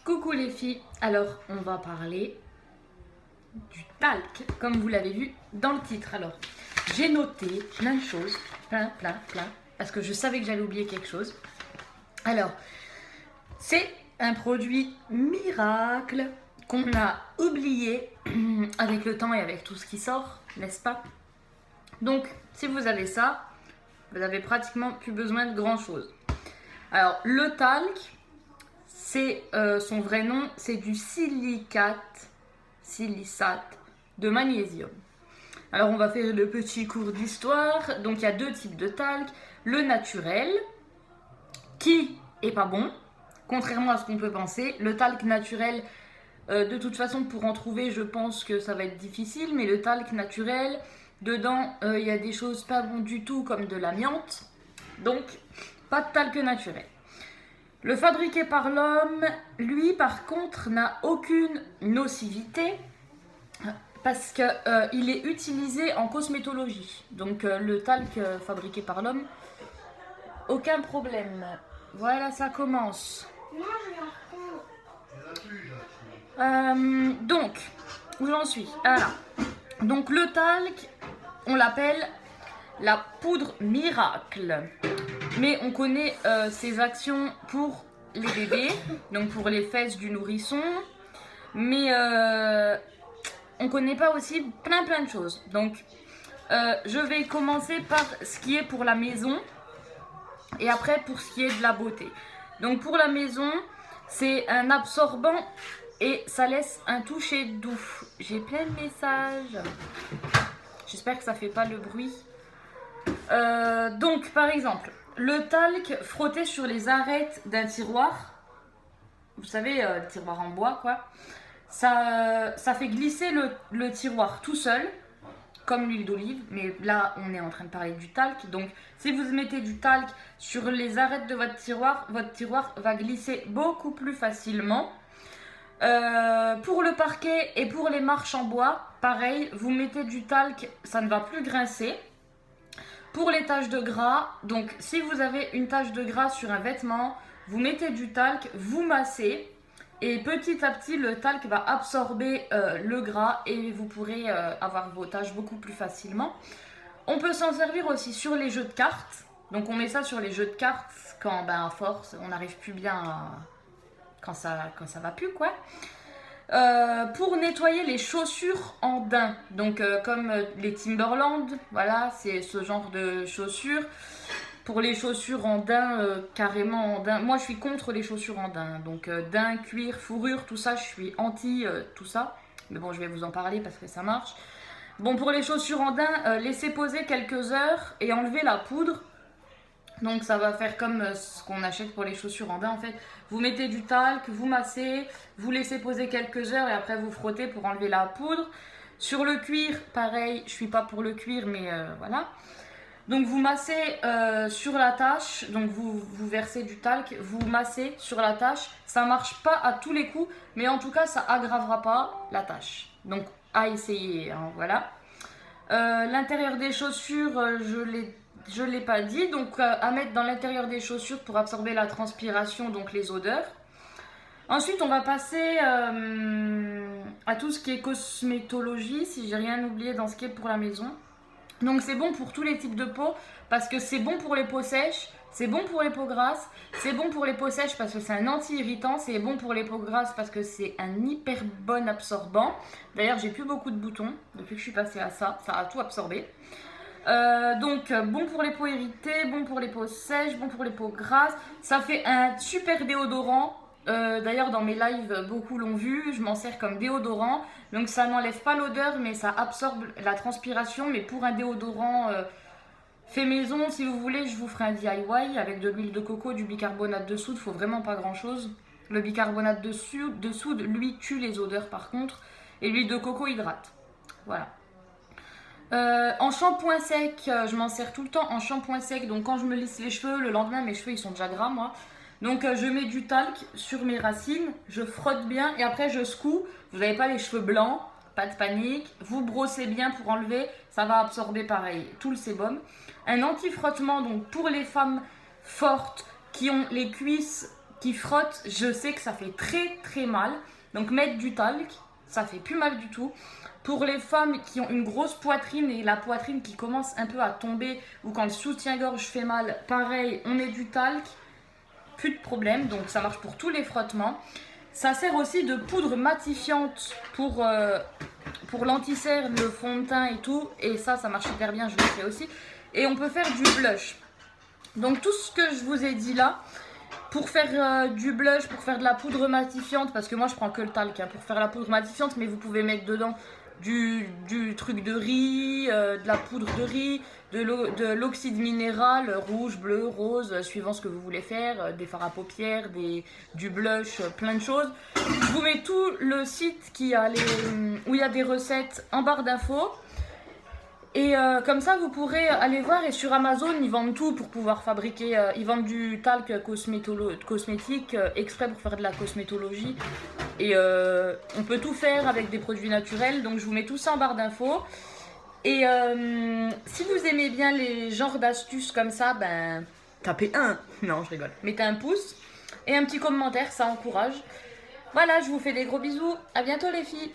Coucou les filles, alors on va parler du talc, comme vous l'avez vu dans le titre. Alors, j'ai noté plein de choses, plein, parce que je savais que j'allais oublier quelque chose. Alors, c'est un produit miracle qu'on a oublié avec le temps et avec tout ce qui sort, n'est-ce pas? Donc, si vous avez ça, vous n'avez pratiquement plus besoin de grand-chose. Alors, le talc, c'est son vrai nom, c'est du silicate de magnésium. Alors on va faire le petit cours d'histoire. Donc il y a deux types de talc. Le naturel, qui est pas bon, contrairement à ce qu'on peut penser. Le talc naturel, de toute façon pour en trouver, je pense que ça va être difficile. Mais le talc naturel, dedans il y a des choses pas bonnes du tout comme de l'amiante. Donc pas de talc naturel. Le fabriqué par l'homme, lui, par contre, n'a aucune nocivité parce qu'il est utilisé en cosmétologie. Donc, le talc fabriqué par l'homme, aucun problème. Voilà, ça commence. Donc, où j'en suis? Voilà. Donc, le talc, on l'appelle la poudre miracle. Mais on connaît ses actions pour les bébés, donc pour les fesses du nourrisson. Mais on ne connaît pas aussi plein de choses. Donc je vais commencer par ce qui est pour la maison et après pour ce qui est de la beauté. Donc pour la maison, c'est un absorbant et ça laisse un toucher doux. J'ai plein de messages. J'espère que ça ne fait pas le bruit. Donc par exemple, le talc frotté sur les arêtes d'un tiroir, vous savez, le tiroir en bois quoi, ça fait glisser le tiroir tout seul, comme l'huile d'olive, mais là on est en train de parler du talc. Donc si vous mettez du talc sur les arêtes de votre tiroir va glisser beaucoup plus facilement. Pour le parquet et pour les marches en bois, pareil, vous mettez du talc, ça ne va plus grincer. Pour les taches de gras, donc si vous avez une tache de gras sur un vêtement, vous mettez du talc, vous massez et petit à petit le talc va absorber le gras et vous pourrez avoir vos taches beaucoup plus facilement. On peut s'en servir aussi sur les jeux de cartes, donc on met ça sur les jeux de cartes quand à force on n'arrive plus bien quand ça va plus quoi. Pour nettoyer les chaussures en daim, donc comme les Timberland, voilà, c'est ce genre de chaussures. Pour les chaussures en daim, carrément en daim, moi je suis contre les chaussures en daim, donc daim, cuir, fourrure, tout ça, je suis anti tout ça, mais bon je vais vous en parler parce que ça marche. Bon, pour les chaussures en daim, laissez poser quelques heures et enlever la poudre. Donc ça va faire comme ce qu'on achète pour les chaussures en daim en fait. Vous mettez du talc, vous massez, vous laissez poser quelques heures et après vous frottez pour enlever la poudre. Sur le cuir, pareil, je suis pas pour le cuir mais voilà. Donc vous massez sur la tache, donc vous versez du talc, vous massez sur la tache. Ça marche pas à tous les coups mais en tout cas ça aggravera pas la tache. Donc à essayer, hein, voilà. L'intérieur des chaussures, je l'ai pas dit, donc à mettre dans l'intérieur des chaussures pour absorber la transpiration, donc les odeurs. Ensuite, on va passer à tout ce qui est cosmétologie, si j'ai rien oublié dans ce qui est pour la maison. Donc c'est bon pour tous les types de peau, parce que c'est bon pour les peaux sèches, c'est bon pour les peaux grasses, c'est bon pour les peaux sèches parce que c'est un anti-irritant, c'est bon pour les peaux grasses parce que c'est un hyper bon absorbant. D'ailleurs, j'ai plus beaucoup de boutons depuis que je suis passée à ça, ça a tout absorbé. Donc bon pour les peaux irritées, bon pour les peaux sèches, bon pour les peaux grasses. Ça fait un super déodorant. D'ailleurs dans mes lives beaucoup l'ont vu, je m'en sers comme déodorant. Donc ça n'enlève pas l'odeur mais ça absorbe la transpiration. Mais pour un déodorant fait maison, si vous voulez, je vous ferai un DIY avec de l'huile de coco, du bicarbonate de soude. Il faut vraiment pas grand chose. Le bicarbonate de soude lui tue les odeurs par contre. Et l'huile de coco hydrate. Voilà. En shampoing sec, je m'en sers tout le temps en shampoing sec. Donc quand je me lisse les cheveux, le lendemain mes cheveux ils sont déjà gras moi. Donc je mets du talc sur mes racines, je frotte bien et après je secoue. Vous n'avez pas les cheveux blancs, pas de panique. Vous brossez bien pour enlever, ça va absorber pareil tout le sébum. Un anti-frottement donc pour les femmes fortes qui ont les cuisses qui frotte, je sais que ça fait très très mal. Donc mettre du talc, ça fait plus mal du tout. Pour les femmes qui ont une grosse poitrine et la poitrine qui commence un peu à tomber ou quand le soutien-gorge fait mal, pareil, on met du talc, plus de problème. Donc ça marche pour tous les frottements. Ça sert aussi de poudre matifiante pour l'anti-cerne, le fond de teint et tout. Et ça marche super bien, je le fais aussi. Et on peut faire du blush. Donc tout ce que je vous ai dit là, pour faire du blush, pour faire de la poudre matifiante, parce que moi je prends que le talc pour faire la poudre matifiante, mais vous pouvez mettre dedans du truc de riz, de la poudre de riz, de l'oxyde minéral, rouge, bleu, rose, suivant ce que vous voulez faire, des fards à paupières, du blush, plein de choses. Je vous mets tout le site où il y a des recettes en barre d'infos. Et comme ça, vous pourrez aller voir. Et sur Amazon, ils vendent tout pour pouvoir fabriquer. Ils vendent du talc cosmétique exprès pour faire de la cosmétologie. Et on peut tout faire avec des produits naturels. Donc, je vous mets tout ça en barre d'infos. Et si vous aimez bien les genres d'astuces comme ça, ben, tapez un. Non, je rigole. Mettez un pouce et un petit commentaire, ça encourage. Voilà, je vous fais des gros bisous. À bientôt les filles.